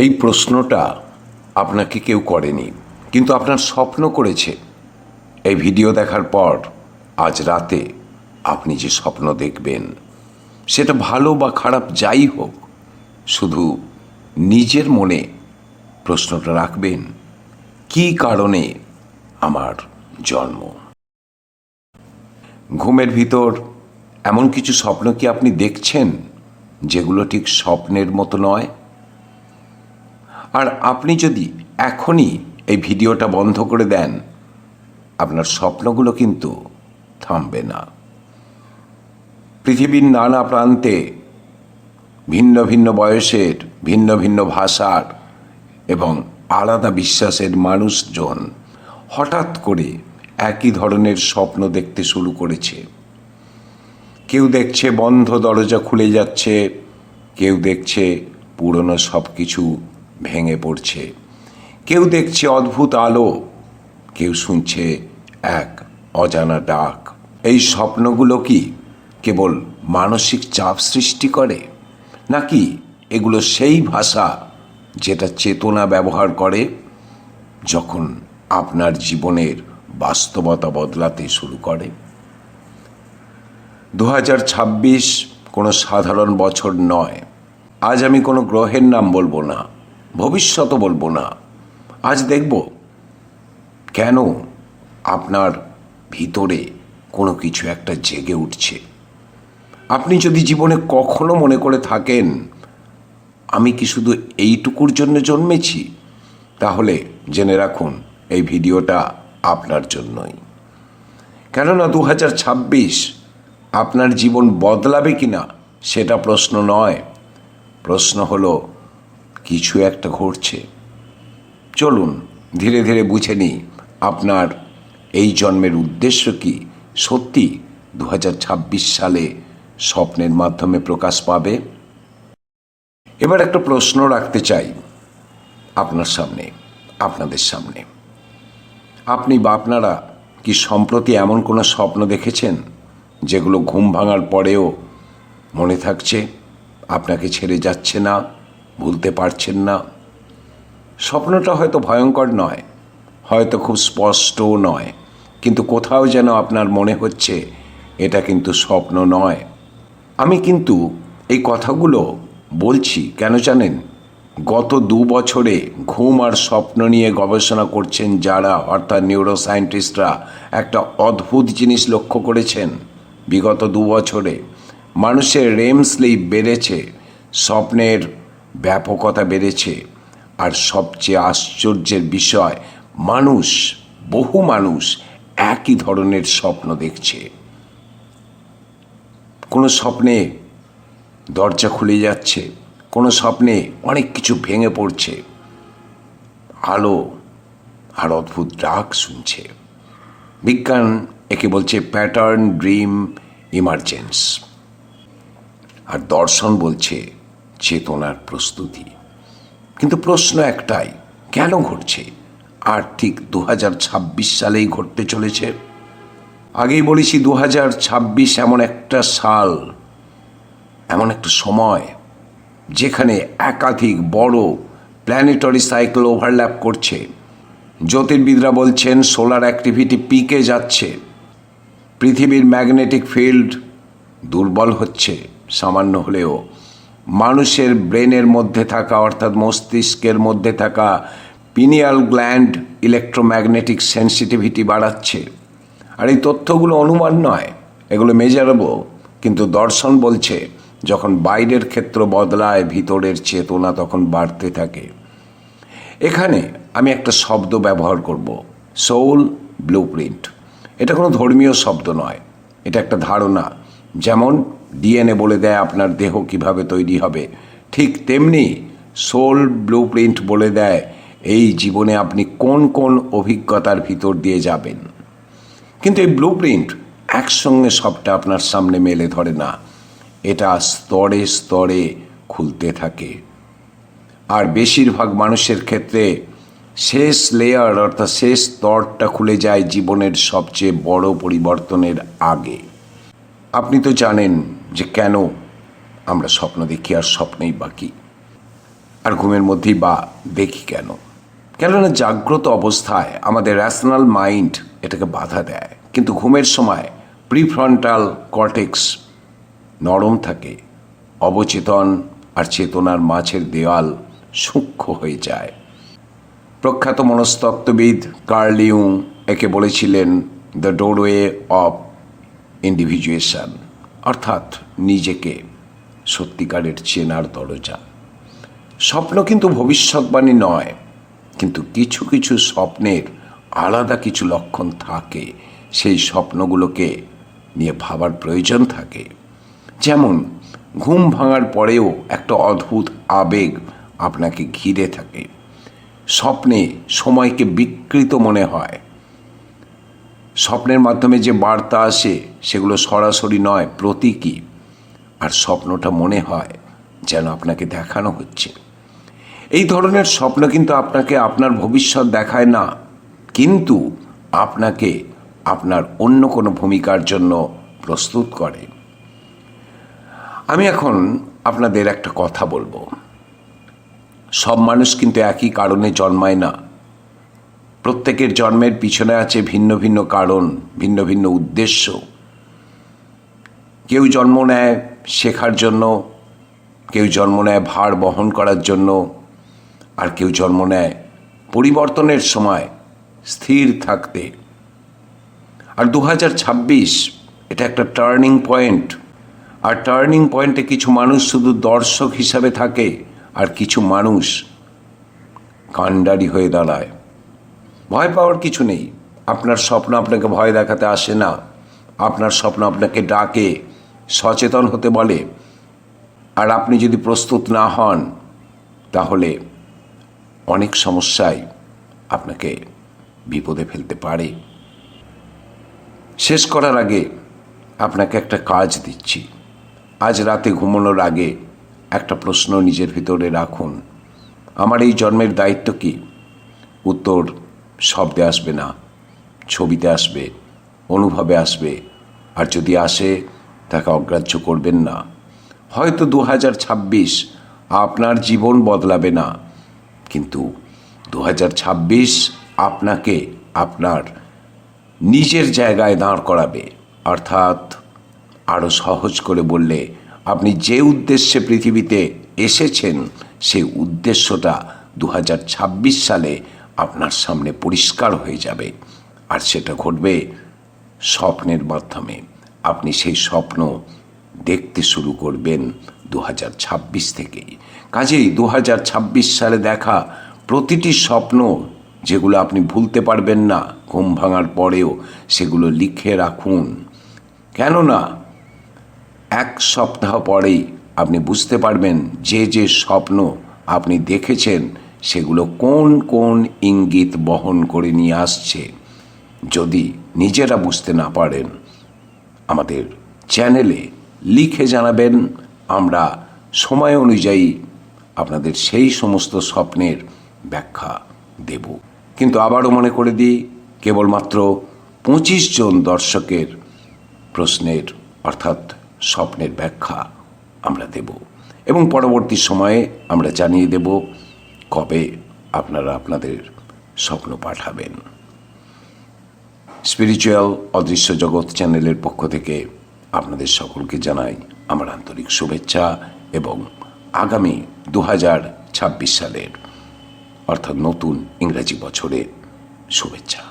এই প্রশ্নটা আপনাকে কেউ করেনি, কিন্তু আপনার স্বপ্ন করেছে। এই ভিডিও দেখার পর আজ রাতে আপনি যে স্বপ্ন দেখবেন, সেটা ভালো বা খারাপ যাই হোক, শুধু নিজের মনে প্রশ্নটা রাখবেন, কী কারণে আমার জন্ম? ঘুমের ভিতর এমন কিছু স্বপ্ন কি আপনি দেখছেন যেগুলো ঠিক স্বপ্নের মতো নয়? আর আপনি যদি এখনই এই ভিডিওটা বন্ধ করে দেন, আপনার স্বপ্নগুলো কিন্তু থামবে না। পৃথিবীর নানা প্রান্তে ভিন্ন ভিন্ন বয়সের, ভিন্ন ভিন্ন ভাষার এবং আলাদা বিশ্বাসের মানুষজন হঠাৎ করে একই ধরনের স্বপ্ন দেখতে শুরু করেছে। কেউ দেখছে বন্ধ দরজা খুলে যাচ্ছে, কেউ দেখছে পুরনো সব কিছু ভেঙে পড়ছে, কেউ দেখছে অদ্ভুত আলো, কেউ শুনছে এক অজানা ডাক। এই স্বপ্নগুলো কি কেবল মানসিক চাপ সৃষ্টি করে, নাকি এগুলো সেই ভাষা যেটা চেতনা ব্যবহার করে যখন আপনার জীবনের বাস্তবতা বদলাতে শুরু করে? 2026 কোনো সাধারণ বছর নয়। আজ আমি কোনো গ্রহের নাম বলবো না, ভবিষ্যতও বলবো না। আজ দেখব কেন আপনার ভিতরে কোনো কিছু একটা জেগে উঠছে। আপনি যদি জীবনে কখনো মনে করে থাকেন আমি কি শুধু এইটুকুর জন্য জন্মেছি, তাহলে জেনে রাখুন এই ভিডিওটা আপনার জন্যই। কেননা 2026 আপনার জীবন বদলাবে কিনা সেটা প্রশ্ন নয়, প্রশ্ন হলো কিছু একটা ঘটছে। চলুন ধীরে ধীরে বুঝে নিই আপনার এই জন্মের উদ্দেশ্য কি সত্যি 2026 সালে স্বপ্নের মাধ্যমে প্রকাশ পাবে। এবার একটা প্রশ্ন রাখতে চাই আপনার সামনে, আপনাদের সামনে। আপনি বা আপনারা কি সম্প্রতি এমন কোনো স্বপ্ন দেখেছেন যেগুলো ঘুম ভাঙার পরেও মনে থাকছে, আপনাকে ছেড়ে যাচ্ছে না, ভুলতে পারছেন না? স্বপ্নটা হয়তো ভয়ঙ্কর নয়, হয়তো খুব স্পষ্টও নয়, কিন্তু কোথাও যেন আপনার মনে হচ্ছে এটা কিন্তু স্বপ্ন নয়। আমি কিন্তু এই কথাগুলো বলছি কেন জানেন? গত 2 বছরে ঘুম আর স্বপ্ন নিয়ে গবেষণা করছেন যারা, অর্থাৎ নিউরোসায়েন্টিস্টরা, একটা অদ্ভুত জিনিস লক্ষ্য করেছেন। বিগত 2 বছরে মানুষের রেম স্লিপ বেড়েছে, স্বপ্নের ব্যাপকতা বেড়েছে, আর সবচেয়ে আশ্চর্যের বিষয়, বহু মানুষ একই ধরনের স্বপ্ন দেখছে। কোনো স্বপ্নে দরজা খুলে যাচ্ছে, কোনো স্বপ্নে অনেক কিছু ভেঙে পড়ছে, আলো আর অদ্ভুত ডাক শুনছে। বিজ্ঞান একে বলছে প্যাটার্ন ড্রিম ইমার্জেন্স, আর দর্শন বলছে চেতনার প্রস্তুতি। কিন্তু প্রশ্ন একটাই, কেন ঘটছে? আর ঠিক 2026 সালেই ঘটতে চলেছে। আগেই বলেছি 2026 এমন একটা সাল, এমন একটা সময় যেখানে একাধিক বড় প্ল্যানেটরি সাইকেল ওভারল্যাপ করছে। জ্যোতির্বিদরা বলছেন সোলার অ্যাক্টিভিটি পিকে যাচ্ছে, পৃথিবীর ম্যাগনেটিক ফিল্ড দুর্বল হচ্ছে সামান্য হলেও, মানুষের ব্রেনের মধ্যে থাকা, অর্থাৎ মস্তিষ্কের মধ্যে থাকা পিনিয়াল গ্ল্যান্ড ইলেকট্রোম্যাগনেটিক সেন্সিটিভিটি বাড়াচ্ছে। আর এই তথ্যগুলো অনুমান নয়, এগুলো মেজারেবল। কিন্তু দর্শন বলছে যখন বাইরের ক্ষেত্র বদলায়, ভিতরের চেতনা তখন বাড়তে থাকে। এখানে আমি একটা শব্দ ব্যবহার করব, সোল ব্লুপ্রিন্ট। এটা কোনো ধর্মীয় শব্দ নয়, এটা একটা ধারণা। যেমন ডিএনএ বলে দেয় আপনার দেহ কিভাবে তৈরি হবে, ঠিক তেমনি সোল ব্লুপ্রিন্ট বলে দেয় এই জীবনে আপনি কোন কোন অভিজ্ঞতার ভিতর দিয়ে যাবেন। কিন্তু এই ব্লুপ্রিন্ট একসঙ্গে সবটা আপনার সামনে মেলে ধরে না, এটা স্তরে স্তরে খুলতে থাকে। আর বেশিরভাগ মানুষের ক্ষেত্রে শেষ লেয়ার, অর্থাৎ শেষ স্তরটা খুলে যায় জীবনের সবচেয়ে বড় পরিবর্তনের আগে। আপনি তো জানেন যে কেন আমরা স্বপ্ন দেখি আর স্বপ্নেই বাকি। আর ঘুমের মধ্যেই বা দেখি কেন? কেননা জাগ্রত অবস্থায় আমাদের র্যাশনাল মাইন্ড এটাকে বাধা দেয়, কিন্তু ঘুমের সময় প্রিফ্রন্টাল কর্টেক্স নরম থাকে, অবচেতন আর চেতনার মাঝের দেওয়াল সূক্ষ্ম হয়ে যায়। প্রখ্যাত মনস্তত্ত্ববিদ কার্ল ইউং একে বলেছিলেন দ্য ডোরওয়ে অফ ইন্ডিভিজুয়েশন, অর্থাৎ নিজেকে সত্যিকারের চেনার দরজা। স্বপ্ন কিন্তু ভবিষ্যৎবাণী নয়, কিন্তু কিছু কিছু স্বপ্নের আলাদা কিছু লক্ষণ থাকে, সেই স্বপ্নগুলোকে নিয়ে ভাবার প্রয়োজন থাকে। যেমন ঘুম ভাঙার পরেও একটা অদ্ভুত আবেগ আপনাকে ঘিরে থাকে। স্বপ্নে সময়কে বিকৃত মনে হয়। স্বপ্নের মাধ্যমে যে বার্তা আসে সেগুলো সরাসরি নয়, প্রতীকী। আর স্বপ্নটা মনে হয় যেন আপনাকে দেখানো হচ্ছে। এই ধরনের স্বপ্ন কিন্তু আপনাকে আপনার ভবিষ্যৎ দেখায় না, কিন্তু আপনাকে আপনার অন্য কোনো ভূমিকার জন্য প্রস্তুত করে। আমি এখন আপনাদের একটা কথা বলবো। সব মানুষ কিন্তু একই কারণে জন্মায় না। প্রত্যেকের জন্মের পিছনে আছে ভিন্ন ভিন্ন কারণ, ভিন্ন ভিন্ন উদ্দেশ্য। কেউ জন্ম নেয় শেখার জন্য, কেউ জন্ম নেয় ভার বহন করার জন্য, আর কেউ জন্ম নেয় পরিবর্তনের সময় স্থির থাকতে। আর 2026 এটা একটা টার্নিং পয়েন্ট। আর টার্নিং পয়েন্টে কিছু মানুষ শুধু দর্শক হিসাবে থাকে, আর কিছু মানুষ কাণ্ডারি হয়ে দাঁড়ায়। ভয় পাওয়ার কিছু নেই। আপনার স্বপ্ন আপনাকে ভয় দেখাতে আসে না। আপনার স্বপ্ন আপনাকে ডাকে, সচেতন হতে বলে। আর আপনি যদি প্রস্তুত না হন, তাহলে অনেক সমস্যায় আপনাকে বিপদে ফেলতে পারে। শেষ করার আগে আপনাকে একটা কাজ দিচ্ছি। আজ রাতে ঘুমানোর আগে একটা প্রশ্ন নিজের ভিতরে রাখুন। আমার এই জন্মের দায়িত্ব কি? উত্তর শব্দে আসবে না, ছবিতে আসবে, অনুভবে আসবে। আর যদি আসে, তাকে অগ্রাহ্য করবেন না। হয়তো 2026 আপনার জীবন বদলাবে না, কিন্তু 2026 আপনাকে আপনার নিজের জায়গায় দাঁড় করাবে। অর্থাৎ আরও সহজ করে বললে, আপনি যে উদ্দেশ্যে পৃথিবীতে এসেছেন, সেই উদ্দেশ্যটা 2026 সালে আপনার সামনে পরিষ্কার হয়ে যাবে। আর সেটা ঘটবে স্বপ্নের মাধ্যমে। আপনি সেই স্বপ্ন দেখতে শুরু করবেন 2026 থেকেই। কাজেই 2026 সালে দেখা প্রতিটি স্বপ্ন, যেগুলো আপনি ভুলতে পারবেন না ঘুম ভাঙার পরেও, সেগুলো লিখে রাখুন। কেননা এক সপ্তাহ পরেই আপনি বুঝতে পারবেন যে যে স্বপ্ন আপনি দেখেছেন সেগুলো কোন কোন ইঙ্গিত বহন করে নিয়ে আসছে। যদি নিজেরা বুঝতে না পারেন, আমাদের চ্যানেলে লিখে জানাবেন। আমরা সময় অনুযায়ী আপনাদের সেই সমস্ত স্বপ্নের ব্যাখ্যা দেব। কিন্তু আবারও মনে করে দিই, কেবলমাত্র 25 জন দর্শকের প্রশ্নের অর্থাৎ স্বপ্নের ব্যাখ্যা আমরা দেব, এবং পরবর্তী সময়ে আমরা জানিয়ে দেব কবে আপনারা আপনাদের স্বপ্ন পাঠাবেন। স্পিরিচুয়াল অদৃশ্য জগৎ চ্যানেলের পক্ষ থেকে আপনাদের সকলকে জানাই আমার আন্তরিক শুভেচ্ছা এবং আগামী 2026 সালের অর্থাৎ নতুন ইংরেজি বছরের শুভেচ্ছা।